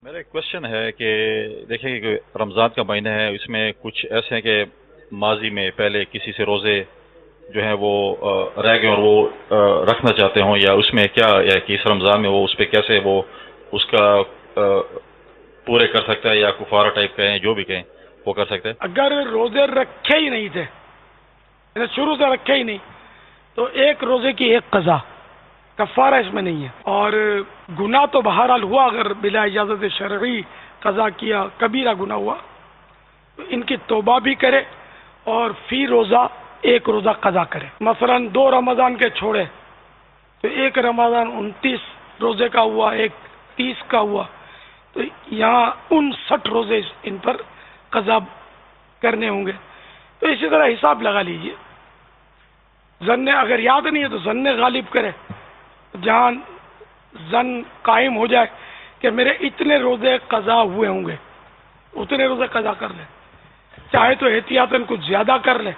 میرا ایک کوشچن ہے کہ دیکھیں کہ رمضان کا مہینہ ہے، اس میں کچھ ایسے ہیں کہ ماضی میں پہلے کسی سے روزے جو ہیں وہ رہ گئے اور وہ رکھنا چاہتے ہوں، یا اس میں کیا یا کہ اس رمضان میں وہ اس پہ کیسے وہ اس کا پورے کر سکتا ہے، یا کفارہ ٹائپ کہیں جو بھی کہیں وہ کر سکتا ہے؟ اگر روزے رکھے ہی نہیں تھے، یعنی شروع سے رکھے ہی نہیں، تو ایک روزے کی ایک قضا، کفارہ اس میں نہیں ہے. اور گناہ تو بہرحال ہوا، اگر بلا اجازت شرعی قضا کیا کبیرہ گناہ ہوا تو ان کی توبہ بھی کرے اور فی روزہ ایک روزہ قضا کرے. مثلا 2 رمضان کے چھوڑے تو ایک رمضان 29 روزے کا ہوا، ایک 30 کا ہوا، تو یہاں 59 روزے ان پر قضا کرنے ہوں گے. تو اسی طرح حساب لگا لیجئے. زن اگر یاد نہیں ہے تو زن غالب کرے، جہاں زن قائم ہو جائے کہ میرے اتنے روزے قضا ہوئے ہوں گے، اتنے روزے قضا کر لے. چاہے تو احتیاطاً کچھ زیادہ کر لے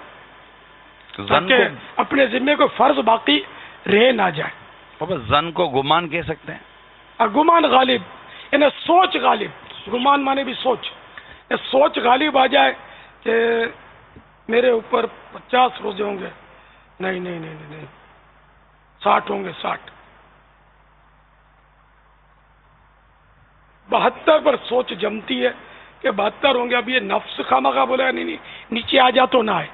تاکہ اپنے ذمے کو فرض باقی رہ نہ جائے. زن کو گمان کہہ سکتے ہیں. گمان غالب، یعنی سوچ غالب، گمان مانے بھی سوچ. سوچ غالب آ جائے کہ میرے اوپر 50 روزے ہوں گے، نہیں نہیں نہیں نہیں نہیں 60 ہوں گے، 60 72 پر سوچ جمتی ہے کہ 72 ہوں گے. اب یہ نفس خامخواہ بولے نہیں نہیں نیچے آ جا تو نہ آئے،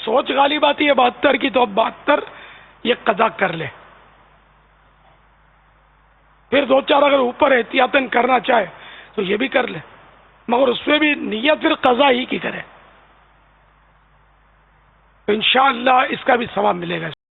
سوچ غالب آتی ہے 72 کی، تو اب 72 یہ قضا کر لے. پھر 2-4 اگر اوپر احتیاطاً کرنا چاہے تو یہ بھی کر لے، مگر اس میں بھی نیت پھر قضا ہی کی کرے. تو انشاءاللہ اس کا بھی ثواب ملے گا.